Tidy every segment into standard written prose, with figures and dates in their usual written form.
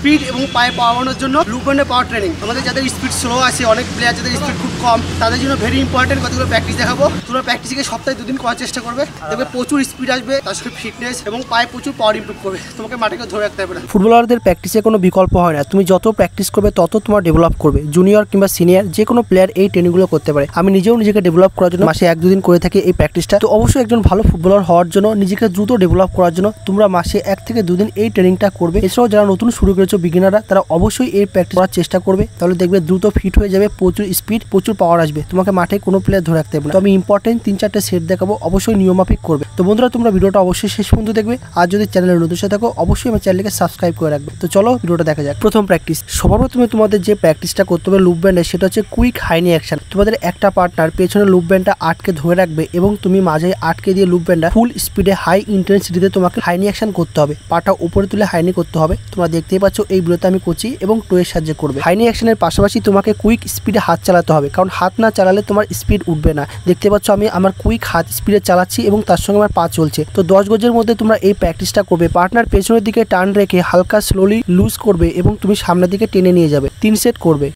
Speed এবং পায়ে পাওয়া বাড়ানোর জন্য লুপ ব্যান্ডের পাওয়ার ট্রেনিং। আমাদের যাদের স্পিড স্লো আছে, অনেক প্লেয়ার যাদের স্পিড খুব কম, তাদের জন্য ভেরি ইম্পর্টেন্ট কতগুলো প্র্যাকটিস দেখাবো। তোমরা প্র্যাকটিসকে সপ্তাহে 2 দিন করার চেষ্টা করবে, দেখবে প্রচুর স্পিড আসবে, তার সাথে ফিটনেস এবং পায়ে প্রচুর পাওয়ার ইমপ্রুভ করবে। তোমাকে মাঠে ধরে রাখতে হবে না। ফুটবলারদের প্র্যাকটিসে কোনো বিকল্প হয় না, তুমি যত প্র্যাকটিস করবে তত তোমার ডেভেলপ করবে। জুনিয়র কিংবা সিনিয়র যে কোনো প্লেয়ার এই ট্রেনিংগুলো করতে পারে। আমি নিজেও নিজেকে ডেভেলপ করার জন্য মাসে 1-2 দিন করে থাকি এই প্র্যাকটিসটা। তো অবশ্যই একজন ভালো ফুটবলার হওয়ার জন্য, নিজেকে দ্রুত ডেভেলপ করার জন্য তোমরা মাসে 1 থেকে 2 দিন এই ট্রেনিংটা করবে। এছাড়াও যারা নতুন শুরু করেছো বিগিনাররা, তারা অবশ্যই এই প্র্যাকটিস করার চেষ্টা করবে, তাহলে দেখবে দ্রুত ফিট হয়ে যাবে, প্রচুর স্পিড প্রচুর পাওয়ার আসবে, তোমাকে মাঠে কোনো প্লেয়ার ধরে রাখতে হবে না। তো আমি ইম্পর্টেন্ট 3-4টে সেট দেখাবো, অবশ্যই নিয়মাফিক করবে। তো বন্ধুরা তোমরা ভিডিওটা অবশ্যই শেষ পর্যন্ত দেখবে, আর যদি চ্যানেলের নতুন সাথে থাকো অবশ্যই আমার চ্যানেলকে সাবস্ক্রাইব করে রাখবে। তো চলো ভিডিওটা দেখা যাক। প্রথম প্র্যাকটিস, সবার প্রথমে তোমাদের যে প্র্যাকটিসটা করতে হবে লুপ ব্যান্ডে, সেটা হচ্ছে কুইক হাইনি অ্যাকশন। তোমাদের একটা পার্টনার পেছনে লুপ ব্যান্ডটা আটকে ধরে রাখবে এবং তুমি মাঝে আটকে দিয়ে লুপ ব্যান্ডটা ফুল স্পিডে হাই ইন্টেন্সিটিতে তোমাকে হাইনি অ্যাকশন করতে হবে। পাটা উপরে তুলে হাইনি করতে হবে। তোমরা দেখতেই পাচ্ছ এই ভিডিওতে আমি করছি এবং টোয়ের সাহায্যে করবে। হাইনি অ্যাকশনের পাশাপাশি তোমাকে কুইক স্পিডে হাত চালাতে হবে, কারণ হাত না চালালে তোমার স্পিড উঠবে না। দেখতে পাচ্ছ আমি আমার কুইক হাত স্পিডে চালাচ্ছি এবং তার সঙ্গে আমার পা চলছে। তো 10 গজের মধ্যে তোমরা এই প্র্যাকটিসটা করবে। পার্টনার পেছনের দিকে টার্ন রেখে হালকা স্লোলি লুজ করবে এবং তুমি সামনের দিকে টেনে নিয়ে যাবে। 3 সেট করবে।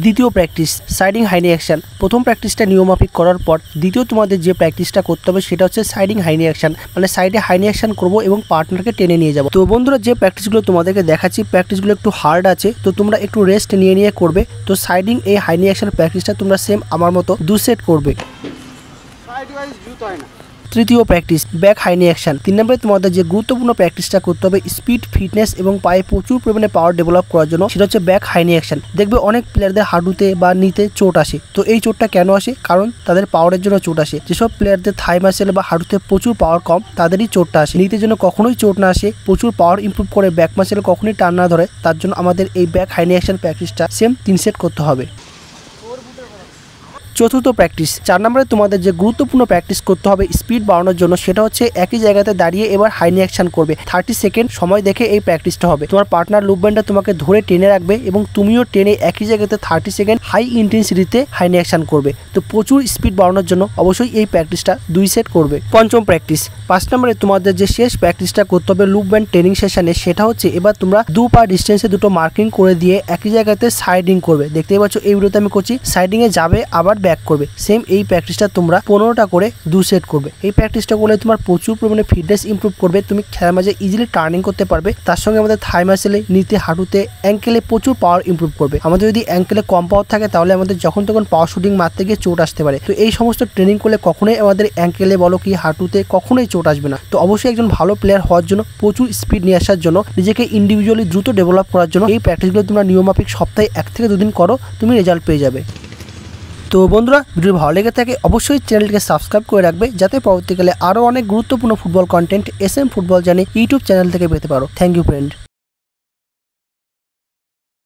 দ্বিতীয় প্র্যাকটিস, সাইডিং হাইনি অ্যাকশন। প্রথম প্র্যাকটিসটা নিয়মাফিক করার পর দ্বিতীয় তোমাদের যে প্র্যাকটিসটা করতে হবে সেটা হচ্ছে সাইডিং হাইনি অ্যাকশন, মানে সাইডে হাইনি অ্যাকশন করবো এবং পার্টনারকে টেনে নিয়ে যাবো। তো বন্ধুরা যে প্র্যাকটিসগুলো তোমাদেরকে দেখাচ্ছি, প্র্যাকটিসগুলো একটু হার্ড আছে, তো তোমরা একটু রেস্ট নিয়ে করবে। তো সাইডিং এই হাইনি অ্যাকশন প্র্যাকটিসটা তোমরা সেম আমার মতো 2 সেট করবে। তৃতীয় প্র্যাকটিস, ব্যাক হাইনি অ্যাকশন। 3 নম্বরে তোমাদের যে গুরুত্বপূর্ণ প্র্যাকটিসটা করতে হবে স্পিড, ফিটনেস এবং পায়ে প্রচুর পরিমাণে পাওয়ার ডেভেলপ করার জন্য, সেটা হচ্ছে ব্যাক হাইনি অ্যাকশন। দেখবে অনেক প্লেয়ারদের হাঁটুতে বা নিতে চোট আসে। তো এই চোটটা কেন আসে? কারণ তাদের পাওয়ারের জন্য চোট আসে। যেসব প্লেয়ারদের থাই মাসেল বা হাঁটুতে প্রচুর পাওয়ার কম, তাদেরই চোটটা আসে। নিতের জন্য কখনোই চোট না আসে, প্রচুর পাওয়ার ইমপ্রুভ করে ব্যাক মাসেল কখনোই টান না ধরে, তার জন্য আমাদের এই ব্যাক হাইনি অ্যাকশন প্র্যাকটিসটা সেম 3 সেট করতে হবে। চতুর্থ প্র্যাকটিস, 4 নম্বরে তোমাদের যে গুরুত্বপূর্ণ প্র্যাকটিস করতে হবে স্পিড বাড়ানোর জন্য, সেটা হচ্ছে একই জায়গাতে দাঁড়িয়ে এবার হাইনি অ্যাকশন করবে। 30 সেকেন্ড সময় দেখে এই প্র্যাকটিসটা হবে। তোমার পার্টনার লুপ ব্যান্ডটা তোমাকে ধরে টেনে রাখবে এবং তুমিও টেনে একই জায়গাতে 30 সেকেন্ড হাই ইন্টেন্সিটিতে হাইনি অ্যাকশন করবে। তো প্রচুর স্পিড বাড়ানোর জন্য অবশ্যই এই প্র্যাকটিসটা 2 সেট করবে। পঞ্চম প্র্যাকটিস, 5 নম্বরে তোমাদের যে শেষ প্র্যাকটিসটা করতে হবে লুপ ব্যান্ড ট্রেনিং সেশনে, সেটা হচ্ছে এবার তোমরা 2 পা ডিস্টেন্সে 2টো মার্কিং করে দিয়ে একই জায়গাতে সাইডিং করবে। দেখতেই পাচ্ছ এই ভিডিওতে আমি করছি, সাইডিং এ যাবে আবার ব্যাক করবে। সেম এই প্র্যাকটিসটা তোমরা 15টা করে 2 সেট করবে। এই প্র্যাকটিসটা করলে তোমার প্রচুর পরিমাণে ফিটনেস ইমপ্রুভ করবে, তুমি খেলার মাঝে ইজিলি টার্নিং করতে পারবে। তার সঙ্গে আমাদের থাই মাসেলে, নিতে, হাঁটুতে, অ্যাঙ্কেলে প্রচুর পাওয়ার ইমপ্রুভ করবে। আমাদের যদি অ্যাঙ্কেলে কম পাওয়ার থাকে তাহলে আমাদের যখন তখন পাওয়ার শুটিং মারতে গিয়ে চোট আসতে পারে। তো এই সমস্ত ট্রেনিং করলে কখনোই আমাদের অ্যাঙ্কেলে বলো কি হাঁটুতে কখনোই চোট আসবে না। তো অবশ্যই একজন ভালো প্লেয়ার হওয়ার জন্য, প্রচুর স্পিড নিয়ে আসার জন্য, নিজেকে ইন্ডিভিজুয়ালি দ্রুত ডেভেলপ করার জন্য এই প্র্যাকটিসগুলো তোমরা নিয়মাফিক সপ্তাহে 1 থেকে 2 দিন করো, তুমি রেজাল্ট পেয়ে যাবে। তো বন্ধুরা ভিডিও ভালো লেগে থাকে অবশ্যই চ্যানেলটিকে সাবস্ক্রাইব করে রাখবে, যাতে পরবর্তীকালে আরও অনেক গুরুত্বপূর্ণ ফুটবল কন্টেন্ট SM ফুটবল জানি ইউটিউব চ্যানেল থেকে পেতে পারো। Thank you friend.